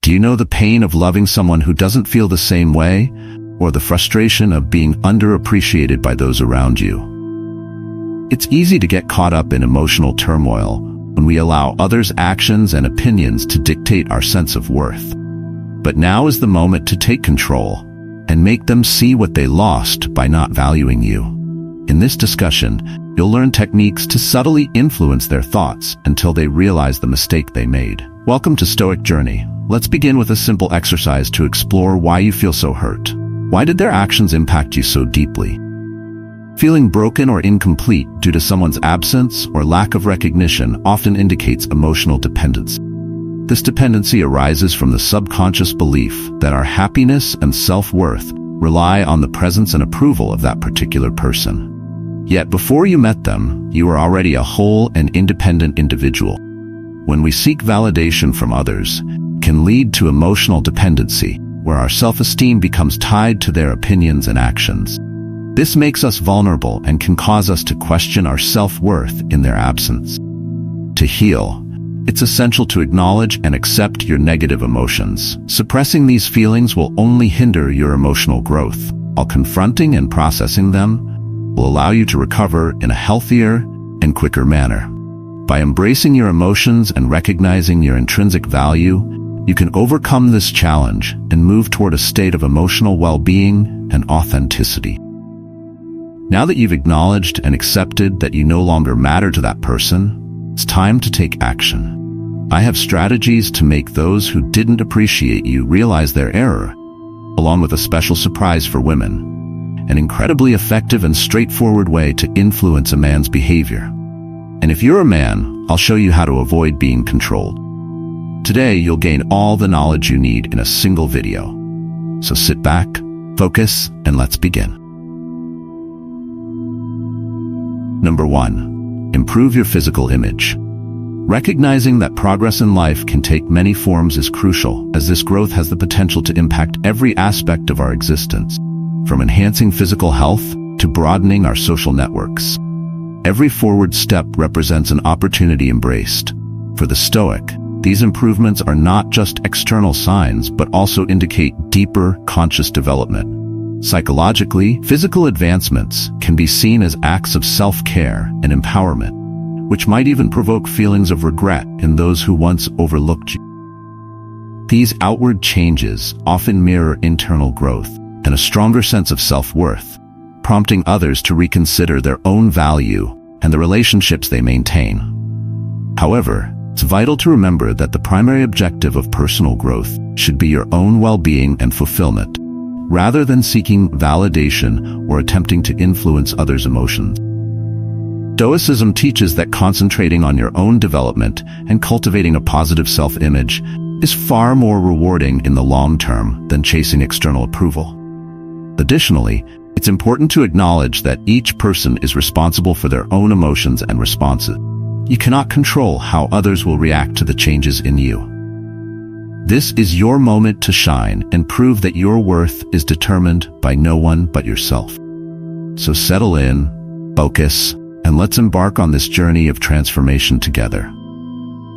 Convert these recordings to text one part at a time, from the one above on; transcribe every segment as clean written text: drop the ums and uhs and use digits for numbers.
Do you know the pain of loving someone who doesn't feel the same way, or the frustration of being underappreciated by those around you? It's easy to get caught up in emotional turmoil when we allow others' actions and opinions to dictate our sense of worth. But now is the moment to take control and make them see what they lost by not valuing you. In this discussion, you'll learn techniques to subtly influence their thoughts until they realize the mistake they made. Welcome to Stoic Journey. Let's begin with a simple exercise to explore why you feel so hurt. Why did their actions impact you so deeply? Feeling broken or incomplete due to someone's absence or lack of recognition often indicates emotional dependence. This dependency arises from the subconscious belief that our happiness and self-worth rely on the presence and approval of that particular person. Yet before you met them, you were already a whole and independent individual. When we seek validation from others, it can lead to emotional dependency, where our self-esteem becomes tied to their opinions and actions. This makes us vulnerable and can cause us to question our self-worth in their absence. To heal, it's essential to acknowledge and accept your negative emotions. Suppressing these feelings will only hinder your emotional growth, while confronting and processing them will allow you to recover in a healthier and quicker manner. By embracing your emotions and recognizing your intrinsic value, you can overcome this challenge and move toward a state of emotional well-being and authenticity. Now that you've acknowledged and accepted that you no longer matter to that person, it's time to take action. I have strategies to make those who didn't appreciate you realize their error, along with a special surprise for women. An incredibly effective and straightforward way to influence a man's behavior. And if you're a man, I'll show you how to avoid being controlled. Today, you'll gain all the knowledge you need in a single video. So sit back, focus, and let's begin. Number 1. Improve your physical image. Recognizing that progress in life can take many forms is crucial, as this growth has the potential to impact every aspect of our existence, from enhancing physical health to broadening our social networks. Every forward step represents an opportunity embraced. For the Stoic, these improvements are not just external signs, but also indicate deeper conscious development. Psychologically, physical advancements can be seen as acts of self-care and empowerment, which might even provoke feelings of regret in those who once overlooked you. These outward changes often mirror internal growth and a stronger sense of self-worth, prompting others to reconsider their own value and the relationships they maintain. However, it's vital to remember that the primary objective of personal growth should be your own well-being and fulfillment, rather than seeking validation or attempting to influence others' emotions. Stoicism teaches that concentrating on your own development and cultivating a positive self-image is far more rewarding in the long term than chasing external approval. Additionally, it's important to acknowledge that each person is responsible for their own emotions and responses. You cannot control how others will react to the changes in you. This is your moment to shine and prove that your worth is determined by no one but yourself. So settle in, focus, and let's embark on this journey of transformation together.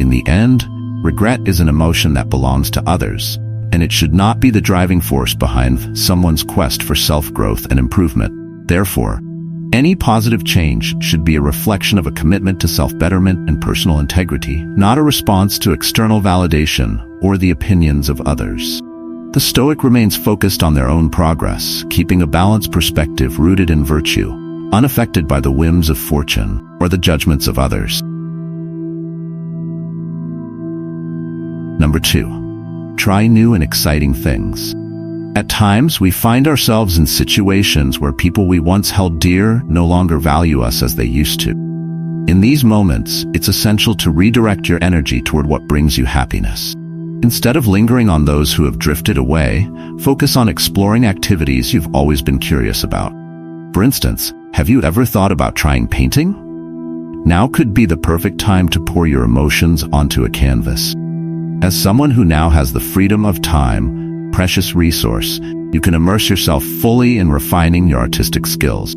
In the end, regret is an emotion that belongs to others, and it should not be the driving force behind someone's quest for self-growth and improvement. Therefore, any positive change should be a reflection of a commitment to self-betterment and personal integrity, not a response to external validation or the opinions of others. The Stoic remains focused on their own progress, keeping a balanced perspective rooted in virtue, unaffected by the whims of fortune or the judgments of others. Number 2. Try new and exciting things. At times, we find ourselves in situations where people we once held dear no longer value us as they used to. In these moments, it's essential to redirect your energy toward what brings you happiness. Instead of lingering on those who have drifted away, focus on exploring activities you've always been curious about. For instance, have you ever thought about trying painting? Now could be the perfect time to pour your emotions onto a canvas. As someone who now has the freedom of time, precious resource, you can immerse yourself fully in refining your artistic skills.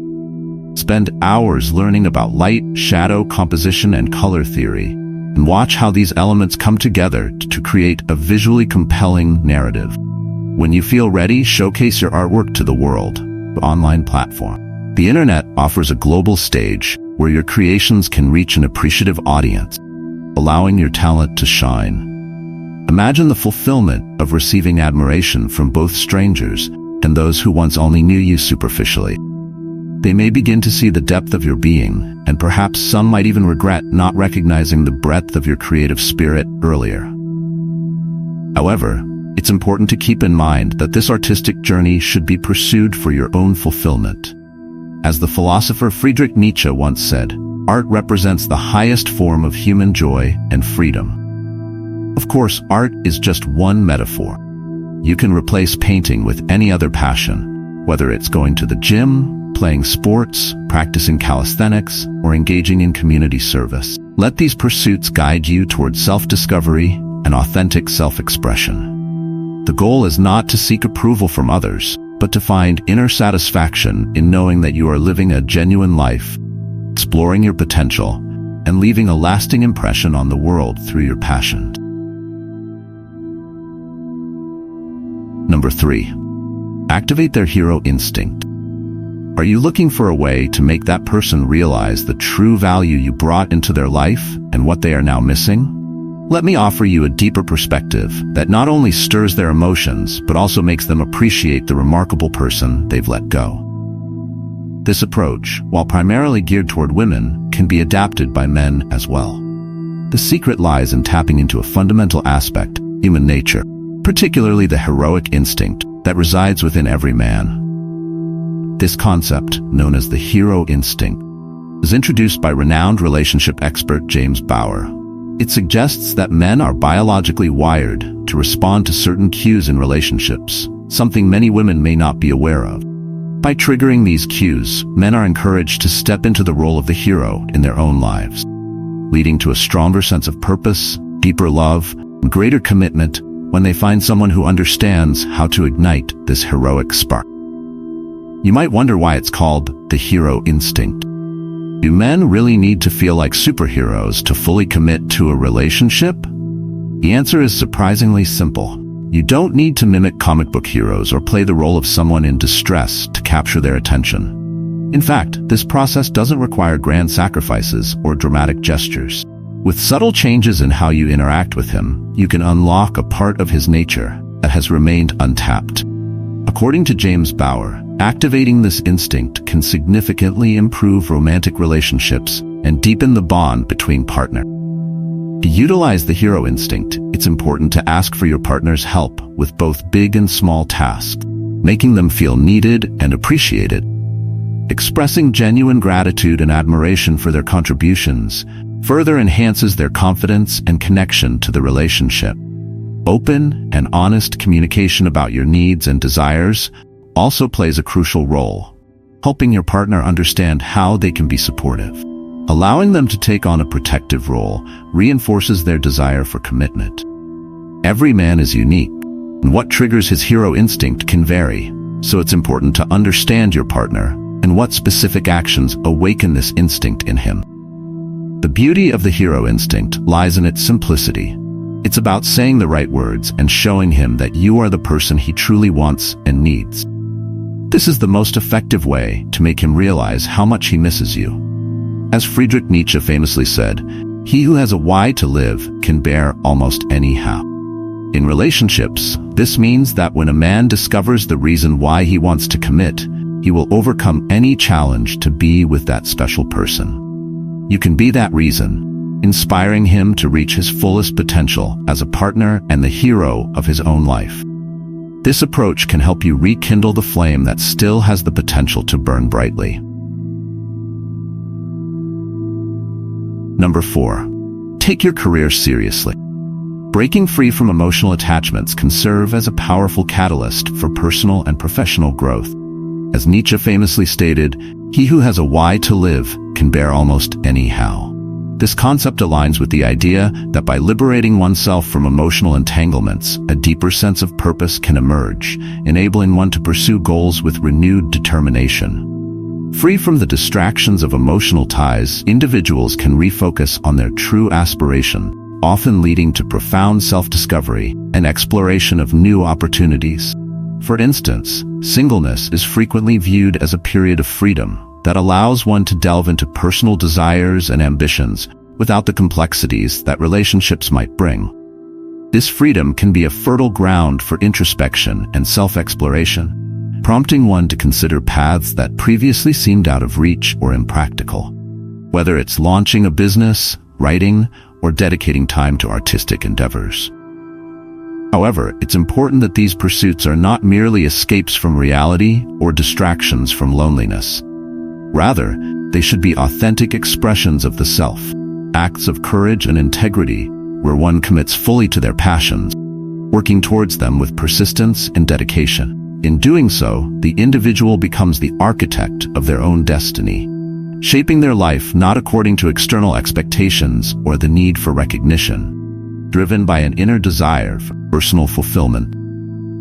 Spend hours learning about light, shadow, composition, and color theory, and watch how these elements come together to create a visually compelling narrative. When you feel ready, showcase your artwork to the world. Online platform. The internet offers a global stage where your creations can reach an appreciative audience, allowing your talent to shine. Imagine the fulfillment of receiving admiration from both strangers and those who once only knew you superficially. They may begin to see the depth of your being, and perhaps some might even regret not recognizing the breadth of your creative spirit earlier. However, it's important to keep in mind that this artistic journey should be pursued for your own fulfillment. As the philosopher Friedrich Nietzsche once said, art represents the highest form of human joy and freedom. Of course, art is just one metaphor. You can replace painting with any other passion, whether it's going to the gym, playing sports, practicing calisthenics, or engaging in community service. Let these pursuits guide you toward self-discovery and authentic self-expression. The goal is not to seek approval from others, but to find inner satisfaction in knowing that you are living a genuine life, exploring your potential, and leaving a lasting impression on the world through your passion. Number 3. Activate their hero instinct. Are you looking for a way to make that person realize the true value you brought into their life and what they are now missing? Let me offer you a deeper perspective that not only stirs their emotions, but also makes them appreciate the remarkable person they've let go. This approach, while primarily geared toward women, can be adapted by men as well. The secret lies in tapping into a fundamental aspect, human nature, particularly the heroic instinct that resides within every man. This concept, known as the hero instinct, was introduced by renowned relationship expert James Bauer. It suggests that men are biologically wired to respond to certain cues in relationships, something many women may not be aware of. By triggering these cues, men are encouraged to step into the role of the hero in their own lives, leading to a stronger sense of purpose, deeper love, and greater commitment when they find someone who understands how to ignite this heroic spark. You might wonder why it's called the hero instinct. Do men really need to feel like superheroes to fully commit to a relationship? The answer is surprisingly simple. You don't need to mimic comic book heroes or play the role of someone in distress to capture their attention. In fact, this process doesn't require grand sacrifices or dramatic gestures. With subtle changes in how you interact with him, you can unlock a part of his nature that has remained untapped. According to James Bauer, activating this instinct can significantly improve romantic relationships and deepen the bond between partners. To utilize the hero instinct, it's important to ask for your partner's help with both big and small tasks, making them feel needed and appreciated. Expressing genuine gratitude and admiration for their contributions further enhances their confidence and connection to the relationship. Open and honest communication about your needs and desires also plays a crucial role, helping your partner understand how they can be supportive. Allowing them to take on a protective role reinforces their desire for commitment. Every man is unique, and what triggers his hero instinct can vary, so it's important to understand your partner and what specific actions awaken this instinct in him. The beauty of the hero instinct lies in its simplicity. It's about saying the right words and showing him that you are the person he truly wants and needs. This is the most effective way to make him realize how much he misses you. As Friedrich Nietzsche famously said, "He who has a why to live can bear almost any how." In relationships, this means that when a man discovers the reason why he wants to commit, he will overcome any challenge to be with that special person. You can be that reason, inspiring him to reach his fullest potential as a partner and the hero of his own life. This approach can help you rekindle the flame that still has the potential to burn brightly. Number 4. Take your career seriously. Breaking free from emotional attachments can serve as a powerful catalyst for personal and professional growth. As Nietzsche famously stated, "He who has a why to live can bear almost any how." This concept aligns with the idea that by liberating oneself from emotional entanglements, a deeper sense of purpose can emerge, enabling one to pursue goals with renewed determination. Free from the distractions of emotional ties, individuals can refocus on their true aspiration, often leading to profound self-discovery and exploration of new opportunities. For instance, singleness is frequently viewed as a period of freedom that allows one to delve into personal desires and ambitions without the complexities that relationships might bring. This freedom can be a fertile ground for introspection and self-exploration, prompting one to consider paths that previously seemed out of reach or impractical. Whether it's launching a business, writing, or dedicating time to artistic endeavors. However, it's important that these pursuits are not merely escapes from reality or distractions from loneliness. Rather, they should be authentic expressions of the self, acts of courage and integrity, where one commits fully to their passions, working towards them with persistence and dedication. In doing so, the individual becomes the architect of their own destiny, shaping their life not according to external expectations or the need for recognition, driven by an inner desire for personal fulfillment.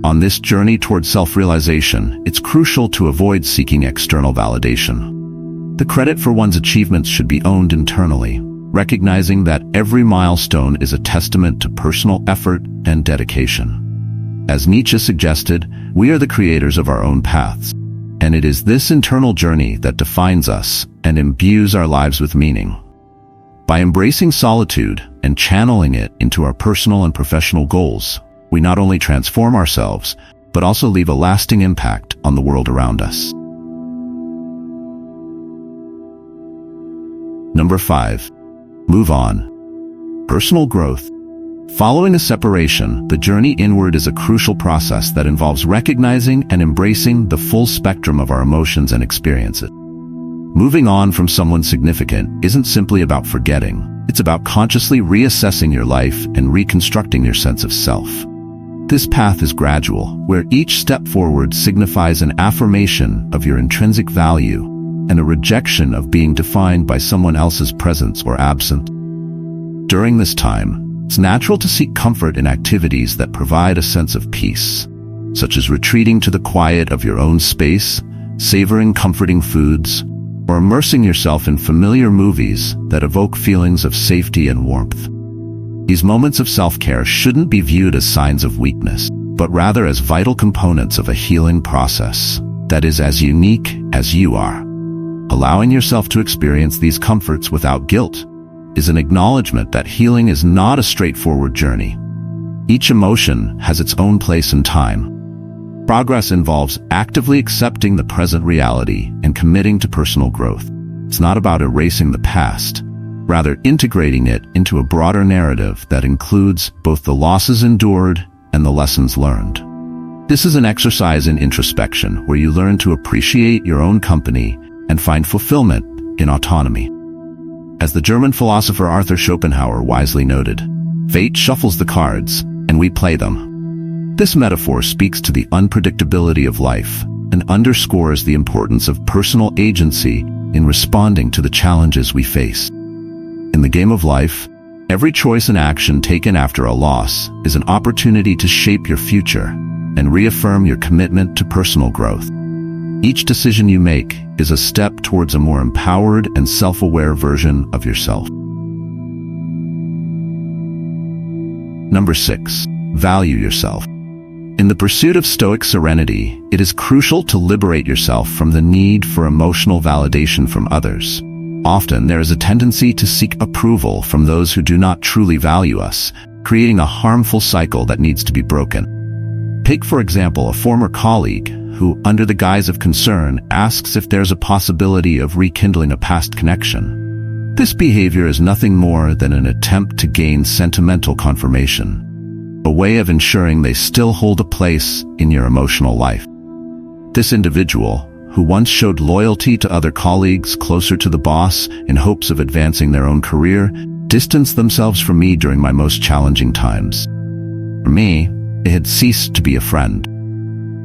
On this journey toward self-realization, it's crucial to avoid seeking external validation. The credit for one's achievements should be owned internally, recognizing that every milestone is a testament to personal effort and dedication. As Nietzsche suggested, we are the creators of our own paths, and it is this internal journey that defines us and imbues our lives with meaning. By embracing solitude and channeling it into our personal and professional goals, we not only transform ourselves, but also leave a lasting impact on the world around us. Number 5. Move on. Personal growth. Following a separation, the journey inward is a crucial process that involves recognizing and embracing the full spectrum of our emotions and experiences. Moving on from someone significant isn't simply about forgetting. It's about consciously reassessing your life and reconstructing your sense of self. This path is gradual, where each step forward signifies an affirmation of your intrinsic value and a rejection of being defined by someone else's presence or absence. During this time, it's natural to seek comfort in activities that provide a sense of peace, such as retreating to the quiet of your own space, savoring comforting foods, or immersing yourself in familiar movies that evoke feelings of safety and warmth. These moments of self-care shouldn't be viewed as signs of weakness, but rather as vital components of a healing process that is as unique as you are. Allowing yourself to experience these comforts without guilt is an acknowledgement that healing is not a straightforward journey. Each emotion has its own place and time. Progress involves actively accepting the present reality and committing to personal growth. It's not about erasing the past, rather integrating it into a broader narrative that includes both the losses endured and the lessons learned. This is an exercise in introspection where you learn to appreciate your own company and find fulfillment in autonomy. As the German philosopher Arthur Schopenhauer wisely noted, fate shuffles the cards, and we play them. This metaphor speaks to the unpredictability of life and underscores the importance of personal agency in responding to the challenges we face. In the game of life, every choice and action taken after a loss is an opportunity to shape your future and reaffirm your commitment to personal growth. Each decision you make is a step towards a more empowered and self-aware version of yourself. Number 6. Value yourself. In the pursuit of Stoic serenity, it is crucial to liberate yourself from the need for emotional validation from others. Often, there is a tendency to seek approval from those who do not truly value us, creating a harmful cycle that needs to be broken. Take, for example, a former colleague who, under the guise of concern, asks if there's a possibility of rekindling a past connection. This behavior is nothing more than an attempt to gain sentimental confirmation, a way of ensuring they still hold a place in your emotional life. This individual, who once showed loyalty to other colleagues closer to the boss in hopes of advancing their own career, distanced themselves from me during my most challenging times. For me, they had ceased to be a friend.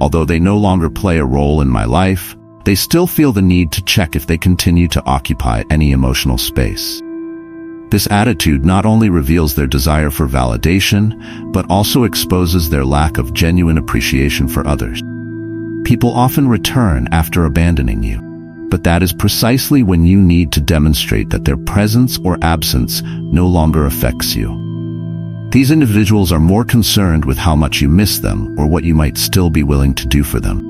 Although they no longer play a role in my life, they still feel the need to check if they continue to occupy any emotional space. This attitude not only reveals their desire for validation, but also exposes their lack of genuine appreciation for others. People often return after abandoning you, but that is precisely when you need to demonstrate that their presence or absence no longer affects you. These individuals are more concerned with how much you miss them or what you might still be willing to do for them.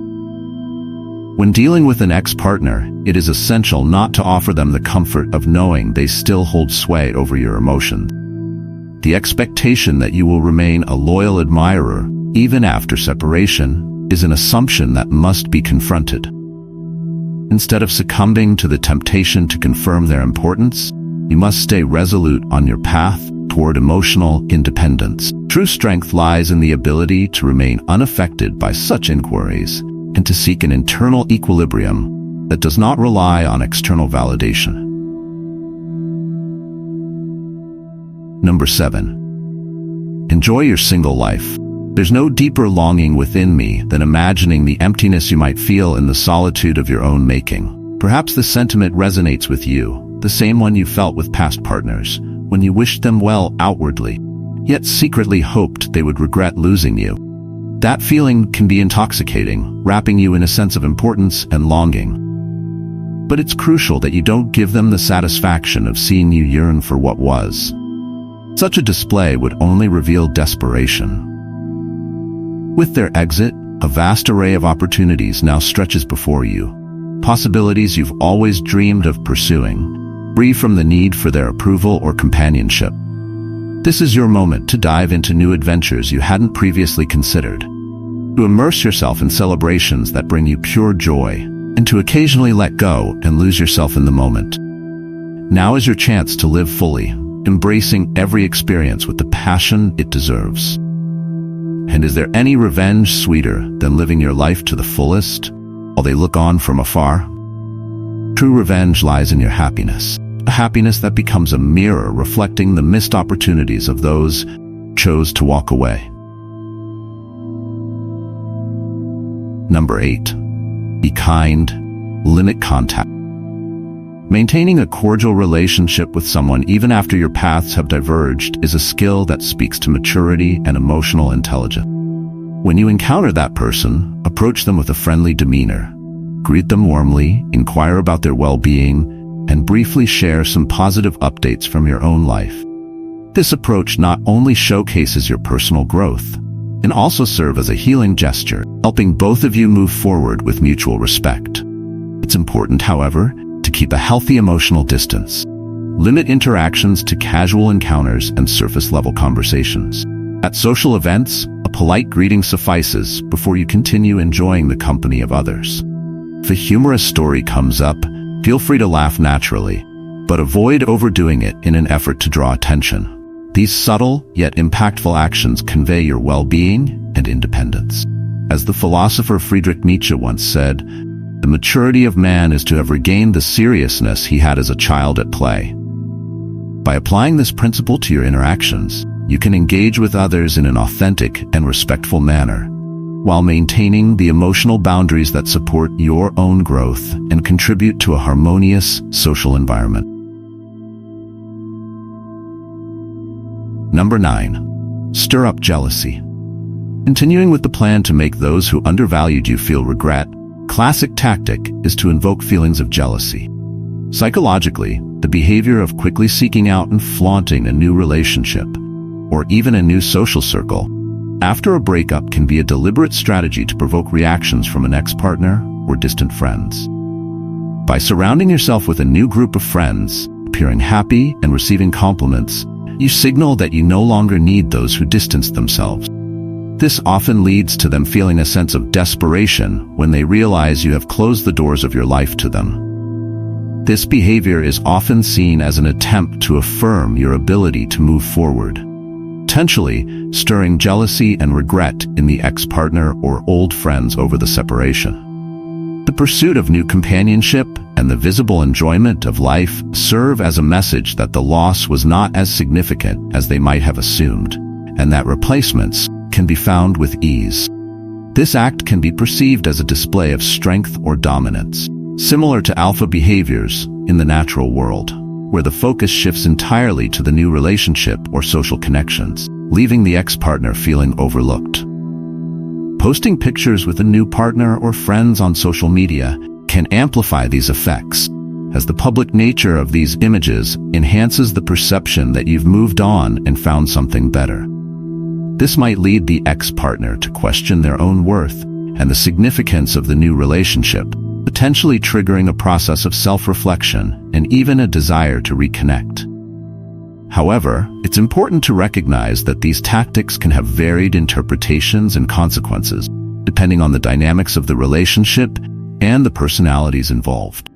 When dealing with an ex-partner, it is essential not to offer them the comfort of knowing they still hold sway over your emotions. The expectation that you will remain a loyal admirer, even after separation, is an assumption that must be confronted. Instead of succumbing to the temptation to confirm their importance, you must stay resolute on your path toward emotional independence. True strength lies in the ability to remain unaffected by such inquiries and to seek an internal equilibrium that does not rely on external validation. Number 7. Enjoy your single life. There's no deeper longing within me than imagining the emptiness you might feel in the solitude of your own making. Perhaps this sentiment resonates with you, the same one you felt with past partners, when you wished them well outwardly, yet secretly hoped they would regret losing you. That feeling can be intoxicating, wrapping you in a sense of importance and longing. But it's crucial that you don't give them the satisfaction of seeing you yearn for what was. Such a display would only reveal desperation. With their exit, a vast array of opportunities now stretches before you, possibilities you've always dreamed of pursuing, free from the need for their approval or companionship. This is your moment to dive into new adventures you hadn't previously considered, to immerse yourself in celebrations that bring you pure joy, and to occasionally let go and lose yourself in the moment. Now is your chance to live fully, embracing every experience with the passion it deserves. And is there any revenge sweeter than living your life to the fullest, while they look on from afar? True revenge lies in your happiness, a happiness that becomes a mirror reflecting the missed opportunities of those who chose to walk away. Number 8. Be kind, limit contact. Maintaining a cordial relationship with someone even after your paths have diverged is a skill that speaks to maturity and emotional intelligence. When you encounter that person, approach them with a friendly demeanor. Greet them warmly, inquire about their well-being, and briefly share some positive updates from your own life. This approach not only showcases your personal growth, and also serve as a healing gesture, helping both of you move forward with mutual respect. It's important, however, to keep a healthy emotional distance. Limit interactions to casual encounters and surface-level conversations. At social events, a polite greeting suffices before you continue enjoying the company of others. If a humorous story comes up, feel free to laugh naturally, but avoid overdoing it in an effort to draw attention. These subtle yet impactful actions convey your well-being and independence. As the philosopher Friedrich Nietzsche once said, "The maturity of man is to have regained the seriousness he had as a child at play." By applying this principle to your interactions, you can engage with others in an authentic and respectful manner, while maintaining the emotional boundaries that support your own growth and contribute to a harmonious social environment. Number 9. Stir up jealousy. Continuing with the plan to make those who undervalued you feel regret, classic tactic is to invoke feelings of jealousy. Psychologically, the behavior of quickly seeking out and flaunting a new relationship, or even a new social circle, after a breakup can be a deliberate strategy to provoke reactions from an ex-partner or distant friends. By surrounding yourself with a new group of friends, appearing happy and receiving compliments, you signal that you no longer need those who distanced themselves. This often leads to them feeling a sense of desperation when they realize you have closed the doors of your life to them. This behavior is often seen as an attempt to affirm your ability to move forward, potentially stirring jealousy and regret in the ex-partner or old friends over the separation. The pursuit of new companionship and the visible enjoyment of life serve as a message that the loss was not as significant as they might have assumed, and that replacements can be found with ease. This act can be perceived as a display of strength or dominance, similar to alpha behaviors in the natural world, where the focus shifts entirely to the new relationship or social connections, leaving the ex-partner feeling overlooked. Posting pictures with a new partner or friends on social media can can amplify these effects, as the public nature of these images enhances the perception that you've moved on and found something better. This might lead the ex-partner to question their own worth and the significance of the new relationship, potentially triggering a process of self-reflection and even a desire to reconnect. However, it's important to recognize that these tactics can have varied interpretations and consequences, depending on the dynamics of the relationship and the personalities involved.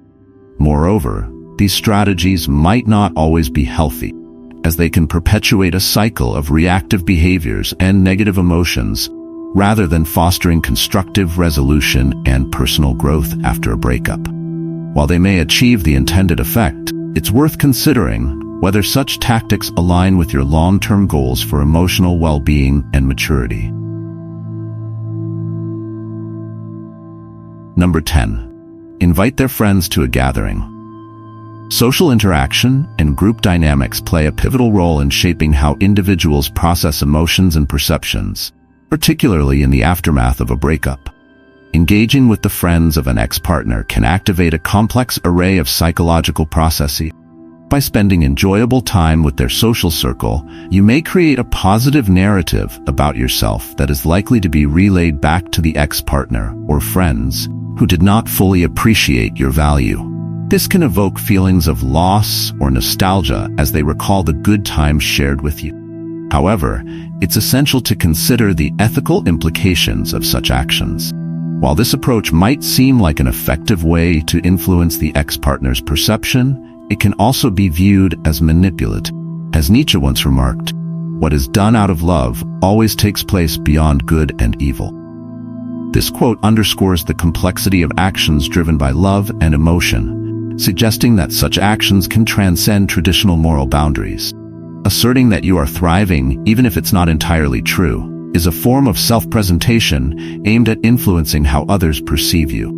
Moreover, these strategies might not always be healthy, as they can perpetuate a cycle of reactive behaviors and negative emotions, rather than fostering constructive resolution and personal growth after a breakup. While they may achieve the intended effect, it's worth considering whether such tactics align with your long-term goals for emotional well-being and maturity. Number 10. Invite their friends to a gathering. Social interaction and group dynamics play a pivotal role in shaping how individuals process emotions and perceptions, particularly in the aftermath of a breakup. Engaging with the friends of an ex-partner can activate a complex array of psychological processes. By spending enjoyable time with their social circle, you may create a positive narrative about yourself that is likely to be relayed back to the ex-partner or friends who did not fully appreciate your value. This can evoke feelings of loss or nostalgia as they recall the good times shared with you. However, it's essential to consider the ethical implications of such actions. While this approach might seem like an effective way to influence the ex-partner's perception, it can also be viewed as manipulative. As Nietzsche once remarked, "What is done out of love always takes place beyond good and evil." This quote underscores the complexity of actions driven by love and emotion, suggesting that such actions can transcend traditional moral boundaries. Asserting that you are thriving, even if it's not entirely true, is a form of self-presentation aimed at influencing how others perceive you.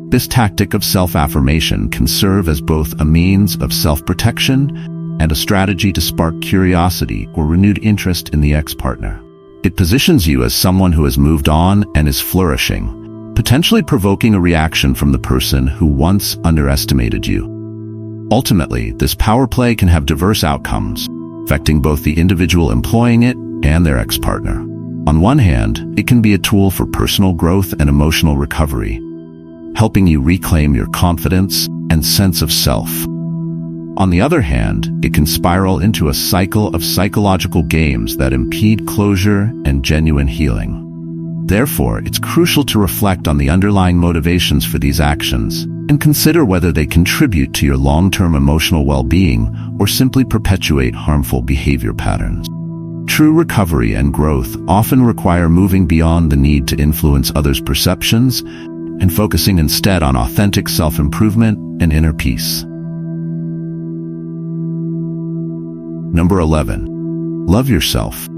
This tactic of self-affirmation can serve as both a means of self-protection and a strategy to spark curiosity or renewed interest in the ex-partner. It positions you as someone who has moved on and is flourishing, potentially provoking a reaction from the person who once underestimated you. Ultimately, this power play can have diverse outcomes, affecting both the individual employing it and their ex-partner. On one hand, it can be a tool for personal growth and emotional recovery, helping you reclaim your confidence and sense of self. On the other hand, it can spiral into a cycle of psychological games that impede closure and genuine healing. Therefore, it's crucial to reflect on the underlying motivations for these actions and consider whether they contribute to your long-term emotional well-being or simply perpetuate harmful behavior patterns. True recovery and growth often require moving beyond the need to influence others' perceptions and focusing instead on authentic self-improvement and inner peace. Number 11. Love yourself.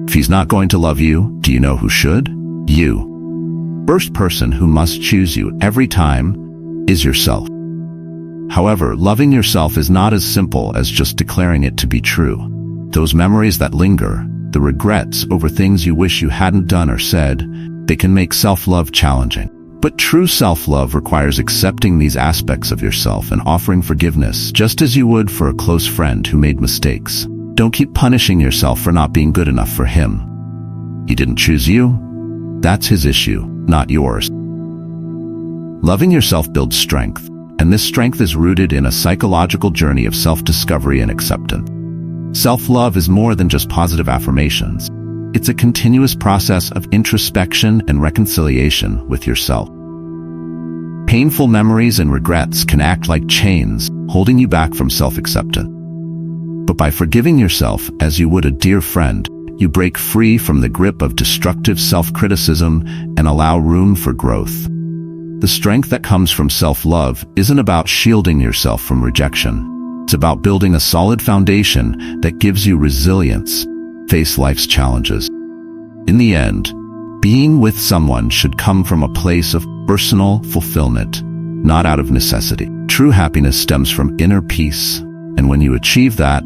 If he's not going to love you, do you know who should? You. First person who must choose you every time is yourself. However, loving yourself is not as simple as just declaring it to be true. Those memories that linger, the regrets over things you wish you hadn't done or said, they can make self-love challenging. But true self-love requires accepting these aspects of yourself and offering forgiveness, just as you would for a close friend who made mistakes. Don't keep punishing yourself for not being good enough for him. He didn't choose you. That's his issue, not yours. Loving yourself builds strength, and this strength is rooted in a psychological journey of self-discovery and acceptance. Self-love is more than just positive affirmations. It's a continuous process of introspection and reconciliation with yourself. Painful memories and regrets can act like chains, holding you back from self-acceptance. But by forgiving yourself as you would a dear friend, you break free from the grip of destructive self-criticism and allow room for growth. The strength that comes from self-love isn't about shielding yourself from rejection. It's about building a solid foundation that gives you resilience face life's challenges. In the end, being with someone should come from a place of personal fulfillment, not out of necessity. True happiness stems from inner peace, and when you achieve that,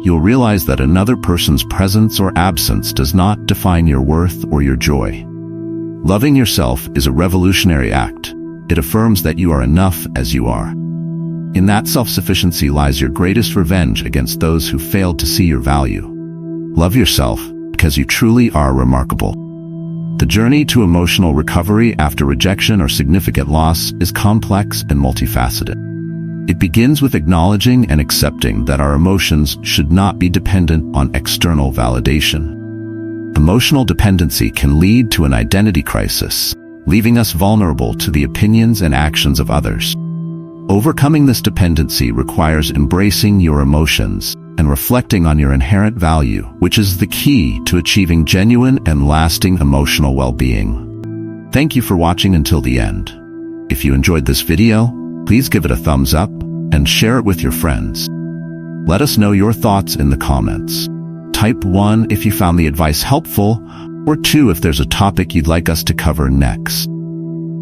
you'll realize that another person's presence or absence does not define your worth or your joy. Loving yourself is a revolutionary act, It affirms that you are enough as you are. In that self-sufficiency lies your greatest revenge against those who failed to see your value. Love yourself because you truly are remarkable. The journey to emotional recovery after rejection or significant loss is complex and multifaceted. It begins with acknowledging and accepting that our emotions should not be dependent on external validation. Emotional dependency can lead to an identity crisis, leaving us vulnerable to the opinions and actions of others. Overcoming this dependency requires embracing your emotions and reflecting on your inherent value, which is the key to achieving genuine and lasting emotional well-being. Thank you for watching until the end. If you enjoyed this video, please give it a thumbs up and share it with your friends. Let us know your thoughts in the comments. Type 1 if you found the advice helpful, or 2 if there's a topic you'd like us to cover next.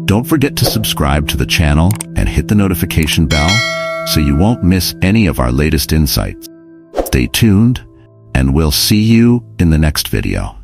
Don't forget to subscribe to the channel and hit the notification bell so you won't miss any of our latest insights. Stay tuned, and we'll see you in the next video.